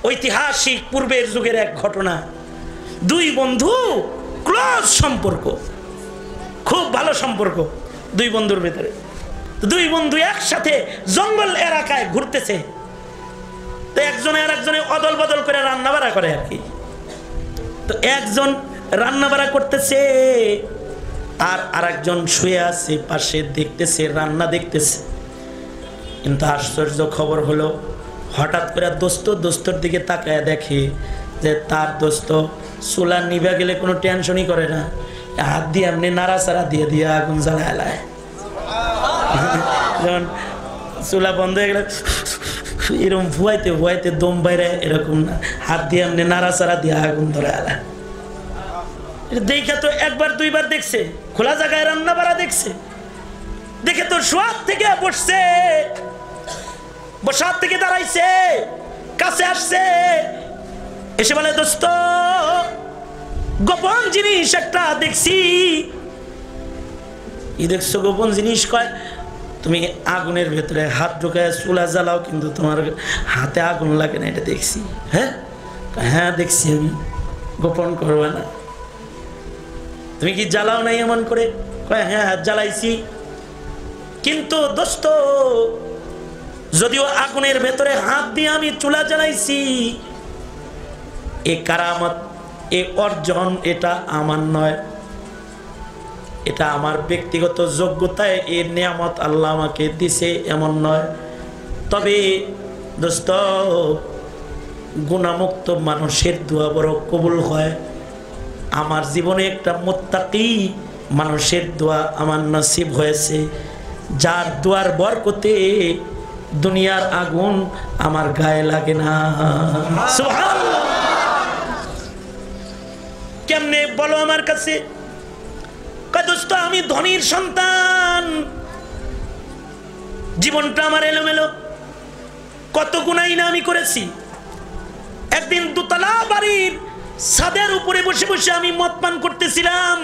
ঐতিহাসিক পূর্বের যুগের এক ঘটনা। দুই বন্ধু, ক্লোজ সম্পর্ক, খুব ভালো সম্পর্ক দুই বন্ধুর ভিতরে। দুই বন্ধু একসাথে জঙ্গল এলাকায় ঘুরতেছে। তো একজনে আর একজনে অদল বদল করে রান্না বাড়া করে আর কি। তো একজন রান্না বাড়া করতেছে আর আরেকজন শুয়ে আছে পাশে, দেখতেছে, রান্না দেখতেছে। কিন্তু আশ্চর্য খবর হলো, হঠাৎ করে দোস্তর দিকে তাকায় দেখে যে তার দোস্ত চুলা নিভে গেলে কোনো টেনশনই করে না, হাত দিয়ে এমনি নাড়াচাড়া দিয়ে দিয়ে আগুন জ্বালায়। যেমন চুলা বন্ধ হয়ে গেলে এরকম ভুয়াইতে ভুয়াইতে দম বাইরে, এরকম না, হাত দিয়ে এমনি নাড়াচাড়া দিয়ে আগুন ধরে আলা। দেখে তো একবার দুইবার দেখছে, খোলা জায়গায় রান্না বাড়া দেখছে, দেখে তো শোয়ার থেকে বসছে, বসার থেকে দাঁড়াইছে, কাছে আসছে, এসে বলে দোস্ত গোপন জিনিস একটা দেখছি। ই দেখছো গোপন জিনিস? কয় তুমি আগুনের ভেতরে হাত ঢুকায় চুলা জ্বালাও কিন্তু তোমার হাতে আগুন লাগে না, এটা দেখছি। হ্যাঁ হ্যাঁ দেখছি আমি, গোপন করবে না। তুমি কি জ্বালাও নাই এমন করে? কয় হ্যাঁ জ্বালাইছি। কিন্তু দোস্ত যদিও আগুনের ভেতরে হাত দিয়ে আমি চুলা জ্বালাইছি, এ কারামত, এ অর্জন এটা আমার নয়, এটা আমার ব্যক্তিগত যোগ্যতায় এর নিয়ামত আল্লাহ আমাকে দিছে এমন নয়। তবে দোস্ত গুনাহমুক্ত মানুষের দোয়া বড় কবুল হয়। আমার জীবনে একটা মুত্তাকি মানুষের দোয়া আমার নসিব হয়েছে, যার দোয়ার বরকতে দুনিয়ার আগুন আমার গায়ে লাগে না। সুবহানাল্লাহ। কেমনে বলো আমার কাছে? দোস্ত আমি ধনীর সন্তান, জীবনটা আমার এলোমেলো, কত গুনাহ না আমি করেছি। একদিন দোতলা বাড়ির ছাদের উপরে বসে বসে আমি মদ পান করতেছিলাম।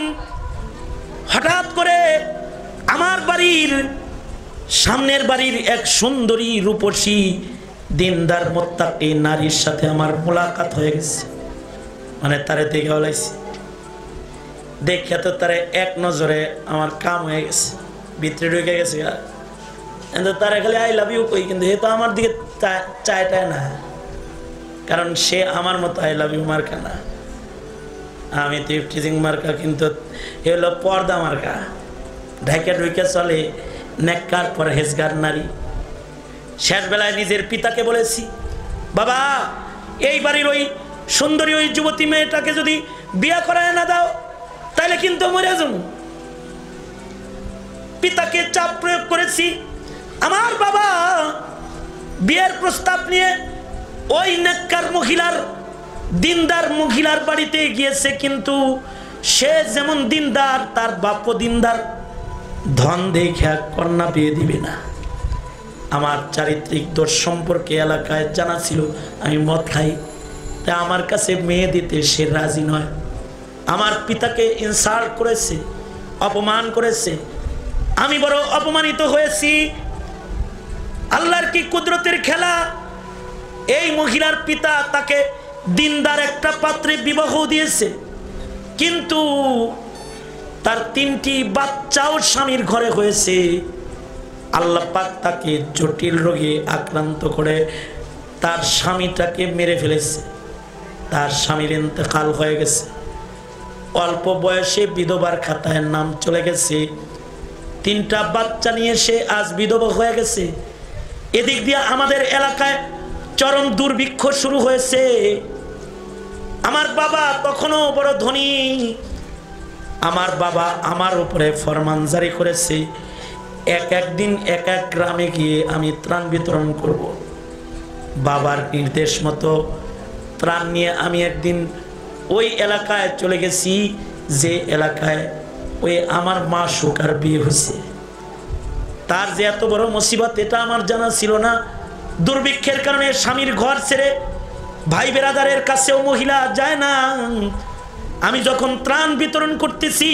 হঠাৎ করে আমার বাড়ির সামনের বাড়ির এক সুন্দরী রূপসী দিনদার মুত্তাকি নারীর সাথে আমার মোলাকাত হয়ে গেছে। মানে তারে দেখে বলাইছি, দেখে তো তারে এক নজরে আমার কাম হয়ে গেছে, ভিতরে ঢুকে গেছে। কিন্তু তারা খালি আই লাভ ইউ কই, কিন্তু এ তো আমার দিকে চায়টায় না, কারণ সে আমার মতো আই লাভ ইউ মার্কা না। আমি তো টিচিং মার্কা, কিন্তু এ হলো পর্দা মার্কা, ঢাকা ঢুকে চলে, নেককার পরহেজগার নারী। শেষ বেলায় নিজের পিতাকে বলেছি, বাবা এই বাড়ির ওই সুন্দরী ওই যুবতী মেয়েটাকে যদি বিয়ে করায় না দাও তাহলে কিন্তু মরে যাব। পিতাকে চাপ প্রয়োগ করেছি। আমার বাবা বিয়ের প্রস্তাব নিয়ে ওই নেককার মহিলার, দিনদার মহিলার বাড়িতে গিয়েছে, কিন্তু সে যেমন দিনদার তার বাপও দিনদার। ধন দেখে কন্যা বিয়ে দিবে না। আমার চারিত্রিক দোষ সম্পর্কে এলাকায় জানা ছিল, আমি মদ খাই, তা আমার কাছে মেয়ে দিতে সে রাজি নয়। আমার পিতাকে ইনসাল্ট করেছে, অপমান করেছে, আমি বড় অপমানিত হয়েছি। আল্লাহর কি কুদরতের খেলা, এই মহিলার পিতা তাকে দিনদার একটা পাত্রে বিবাহ দিয়েছে, কিন্তু তার 3টি বাচ্চাও স্বামীর ঘরে হয়েছে। আল্লাহ পাক তাকে জটিল রোগে আক্রান্ত করে তার স্বামীটাকে মেরে ফেলেছে। তার স্বামীর ইন্তেকাল হয়ে গেছে, অল্প বয়সে বিধবার খাতায় নাম চলে গেছে। 3টা বাচ্চা নিয়ে সে আজ বিধবা হয়ে গেছে। এদিক দিয়ে আমাদের এলাকায় চরম দুর্ভিক্ষ শুরু হয়েছে। আমার বাবা তখনও বড় ধনী। আমার বাবা আমার উপরে ফরমান জারি করেছে, একদিন এক এক গ্রামে গিয়ে আমি ত্রাণ বিতরণ করব। বাবার নির্দেশ মতো ত্রাণ নিয়ে আমি একদিন ওই এলাকায় চলে গেছি, যে এলাকায় ওই আমার মা সুকার বিয়ে হয়েছে। তার যে এত বড় মুসিবত এটা আমার জানা ছিল না। দুর্ভিক্ষের কারণে স্বামীর ঘর ছেড়ে ভাই বেরাদারের কাছেও মহিলা যায় না। আমি যখন ত্রাণ বিতরণ করতেছি,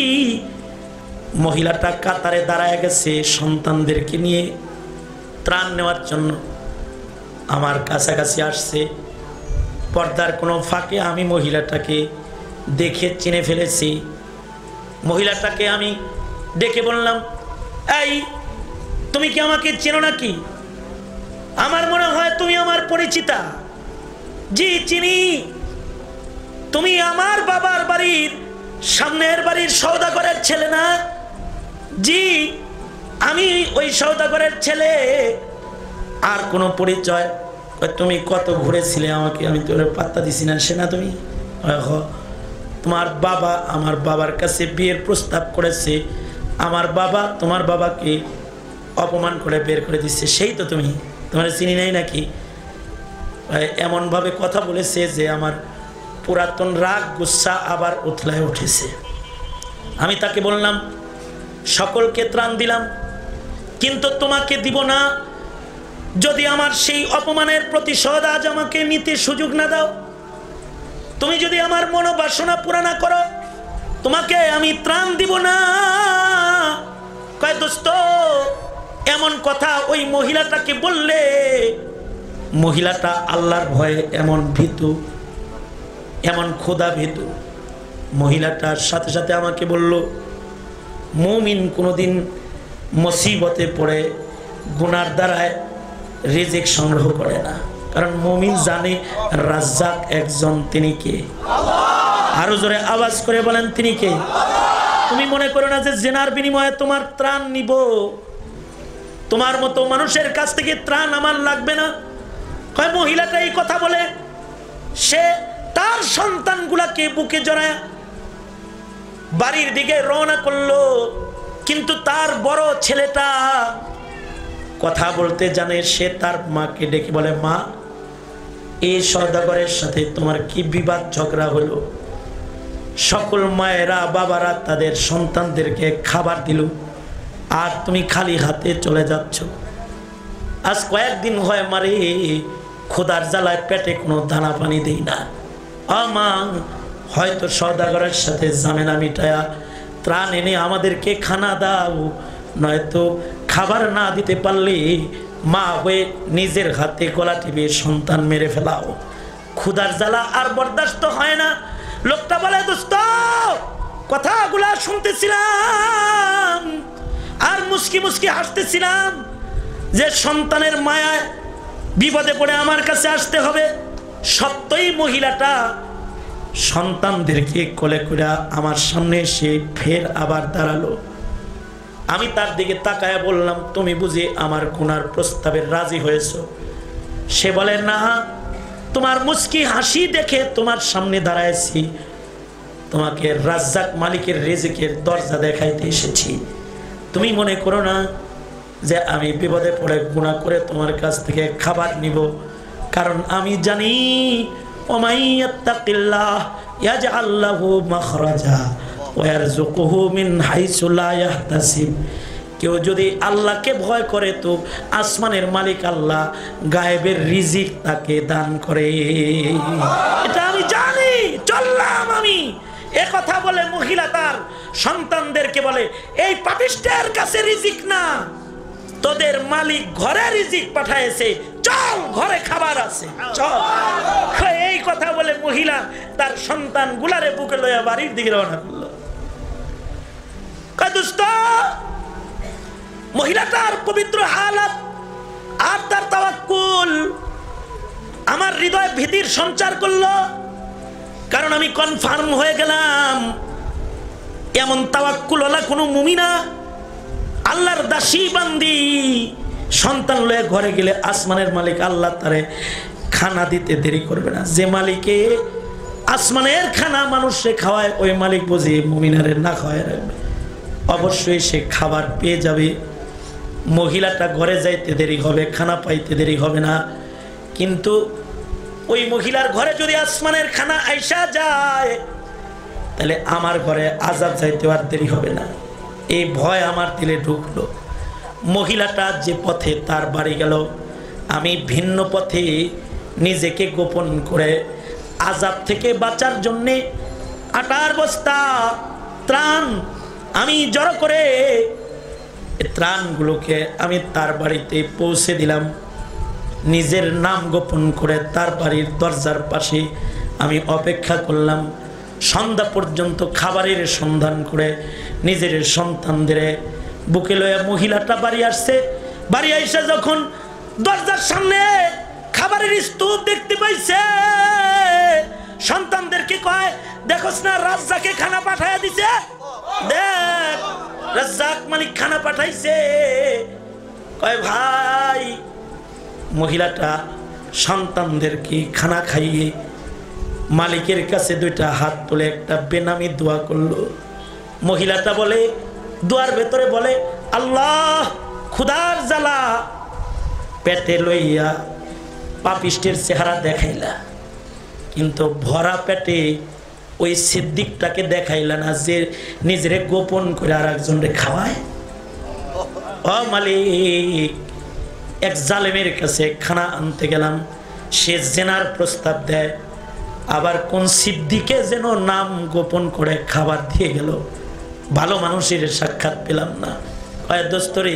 মহিলাটা কাতারে দাঁড়ায় গেছে সন্তানদেরকে নিয়ে ত্রাণ নেওয়ার জন্য। আমার কাছাকাছি আসছে, পর্দার কোনো ফাঁকে আমি মহিলাটাকে দেখে চিনে ফেলেছি। মহিলাটাকে আমি ডেকে বললাম, এই তুমি কি আমাকে চেনো নাকি? আমার মনে হয় তুমি আমার পরিচিতা। জি চিনি, তুমি আমার বাবার বাড়ির সামনের বাড়ির সওদাগরের ছেলে না? জি আমি ওই সওদাগরের ছেলে। আর কোনো পরিচয়? তুমি কত ঘুরেছিলে আমাকে, আমি তোর পাত্তা দিছি না, সে না তুমি? তোমার বাবা আমার বাবার কাছে বিয়ের প্রস্তাব করেছে, আমার বাবা তোমার বাবাকে অপমান করে বের করে দিচ্ছে, সেই তো তুমি? তোমার চিনি নাই নাকি? এমনভাবে কথা বলেছে যে আমার পুরাতন রাগ গুচ্ছা আবার উথলায় উঠেছে। আমি তাকে বললাম, সকলকে ত্রাণ দিলাম, কিন্তু তোমাকে দিব না যদি আমার সেই অপমানের প্রতিশোধ আজ আমাকে নিতে সুযোগ না দাও। তুমি যদি আমার মনোবাসনা পুরা না করো, তোমাকে আমি ত্রাণ দিব না। কয় দোস্ত, এমন কথা ওই মহিলাটাকে বললে, মহিলাটা আল্লাহর ভয়ে এমন ভীতু, এমন খোদা ভীতু। মহিলাটার সাথে সাথে আমাকে বলল, মুমিন কোনোদিন মুসিবতে পড়ে গুনার দ্বারায় রিজিক সংগ্রহ করে না, কারণ মুমিন জানে রাজ্জাক একজন, তিনি কে? আরো জোরে আওয়াজ করে বলেন, তিনি কে? তুমি মনে করো না যে জেনার বিনিময়ে তোমার ত্রাণ নিব, তোমার মতো মানুষের কাছ থেকে ত্রাণ আমার লাগবে না। কয় মহিলাটা এই কথা বলে সে তার সন্তানগুলাকে বুকে জড়ায় বাড়ির দিকে রওনা করলো, কিন্তু তার বড় ছেলেটা কথা বলতে জানে। সে তার মাকে ডেকে বলে, মা এই সওদাগরের সাথে তোমার কি বিবাদ ঝগড়া হলো? সকল মায়েরা বাবারা তাদের সন্তানদেরকে খাবার দিল, আর তুমি খালি হাতে চলে যাচ্ছ। আজ কয়েকদিন হয় মারে খোদার জ্বালায় পেটে কোনো দানা পানি দেই না। মা হয়তো সওদাগরের সাথে ঝামেলা মিটায়া ত্রাণ এনে আমাদেরকে খানা দাও, নয়তো খাবার না দিতে পারলে মা হয়ে নিজের হাতে গলা টিপে সন্তান মেরে ফেলাও। ক্ষুধার জ্বালা আর বরদাস্ত হয় না। লোকটা বলে, দোস্ত কথাগুলা শুনতেছিলাম আর মুস্কি মুস্কি হাসতেছিলাম যে সন্তানের মায়ায় বিপদে পড়ে আমার কাছে আসতে হবে। সত্যই মহিলাটা সন্তানদেরকে কোলে করে আমার সামনে এসে ফের আবার দাঁড়ালো। আমি তার দিকে তাকায় বললাম, তুমি বুঝি আমার গুনার প্রস্তাবে রাজি হয়েছো? সে বলে, না, তোমার মুস্কি হাসি দেখে তোমার সামনে দাঁড়াইছি, তোমাকে রাজ্জাক মালিকের রিজিকের দরজা দেখাইতে এসেছি। তুমি মনে করো না যে আমি বিপদে পড়ে গুনাহ করে তোমার কাছ থেকে খাবার নিব, কারণ আমি জানি ওমাইয়াত্তাকিল্লাহ ইয়াজআল লাহু মাখরাজা ওয়া ইয়ারযুকুহু মিন হাইসু লা ইয়াহতাসিব। কেউ যদি আল্লাহকে ভয় করে তো আসমানের মালিক আল্লাহ গায়েবের রিজিক তাকে দান করে। এটা আমি জানি, চললাম আমি। এ কথা বলে মহিলা তার সন্তানদেরকে বলে, এই পাপিষ্টের কাছে রিজিক না, তোদের মালিক ঘরে রিজিক পাঠাইছে, চল ঘরে খাবার আছে, চল। এই কথা বলে মহিলা তার সন্তান গুলারে বুকে লইয়া বাড়ির দিকে রওনা করলো। দোস্ত, মহিলাটার পবিত্র হালাত আর তার তাওয়াক্কুল আমার হৃদয়ে ভীতির সঞ্চার করলো, কারণ আমি কনফার্ম হয়ে গেলাম এমন তাওয়াক্কুলওয়ালা কোনো মুমিনা, আল্লাহর দাসী বান্দি সন্তান লয়ে ঘরে গেলে আসমানের মালিক আল্লাহ তারে খানা দিতে দেরি করবে না। যে মালিকে আসমানের খানা মানুষে খাওয়ায়, ওই মালিক বুঝি মুমিনারে না খাওয়ায় রাখবে, অবশ্যই সে খাবার পেয়ে যাবে। মহিলাটা ঘরে যাইতে দেরি হবে, খানা পাইতে দেরি হবে না। কিন্তু ওই মহিলার ঘরে যদি আসমানের খানা আইসা যায়, তাহলে আমার ঘরে আযাব যাইতে আর দেরি হবে না। এই ভয় আমার দিলে ঢুকলো। মহিলাটা যে পথে তার বাড়ি গেল, আমি ভিন্ন পথে নিজেকে গোপন করে আযাব থেকে বাঁচার জন্যে আটার বস্তা ত্রাণ আমি জড়ো করে ত্রাণগুলোকে আমি তার বাড়িতে পৌঁছে দিলাম। নিজের নাম গোপন করে তার বাড়ির দরজার পাশে আমি অপেক্ষা করলাম। সন্ধ্যা পর্যন্ত খাবারের সন্ধান করে নিজের সন্তানদের বুকে লয়ে মহিলাটা বাড়ি আসছে। বাড়ি আইসা যখন দরজার সামনে খাবারের স্তূপ দেখতে পাইছে, সন্তানদেরকে কয়, দেখোস না রাজ্জাকে খানা পাঠাইয়া দিছে, দেখ রাজ্জাক মালিক খানা পাঠাইছে। কয় ভাই, মহিলাটা সন্তানদেরকে খানা খাইয়ে মালিকের কাছে দুইটা হাত তুলে একটা বেনামি দোয়া করলো। মহিলাটা বলে, দোয়ার ভেতরে বলে, আল্লাহ ক্ষুধার জ্বালা পেটে লইয়া পাপিষ্টের চেহারা দেখাইলা, কিন্তু ভরা পেটে ওই সিদ্দিকটাকে দেখাইলা না যে নিজেরে গোপন করে আর একজনরে খাওয়ায়। ও মালিক, এক জালেমের কাছে খানা আনতে গেলাম, সে জেনার প্রস্তাব দেয়, আবার কোন সিদ্দিকে যেন নাম গোপন করে খাবার দিয়ে গেল। ভালো মানুষের সাক্ষাৎ পেলাম না। দোস্তরে,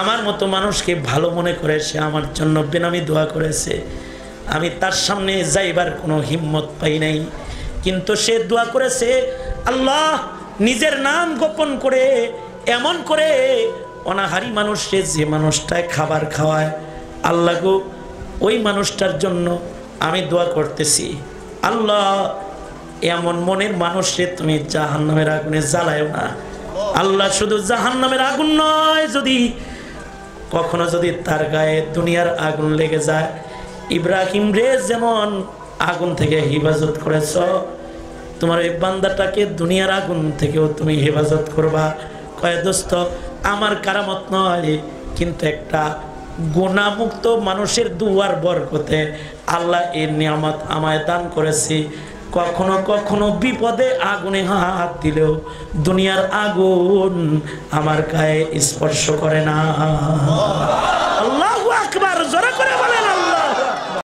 আমার মতো মানুষকে ভালো মনে করে সে আমার জন্য বেনামি দোয়া করেছে, আমি তার সামনে যাইবার কোনো হিম্মত পাই নাই, কিন্তু সে দোয়া করেছে, আল্লাহ নিজের নাম গোপন করে এমন করে অনাহারি মানুষকে যে মানুষটায় খাবার খাওয়ায়, আল্লাহ গো ওই মানুষটার জন্য আমি দোয়া করতেছি, আল্লাহ এমন মনের মানুষে তুমি জাহান্নামের আগুনে জ্বালায়ও না। আল্লাহ শুধু জাহান্নামের আগুন নয়, যদি কখনো যদি তার গায়ে দুনিয়ার আগুন লেগে যায়, ইব্রাহিম রে যেমন আগুন থেকে হেফাজত করেছ, তোমার এই বান্দাটাকে দুনিয়ার আগুন থেকেও তুমি হেফাজত করবা। কয় দোস্ত, আমার কারামত নয়, কিন্তু একটা গুনাহমুক্ত মানুষের দুয়ার বরকতে আল্লাহ এর নিয়ামত আমায় দান করেছি। কখনো কখনো বিপদে আগুনে হাত দিলেও দুনিয়ার আগুন আমার গায়ে স্পর্শ করে না।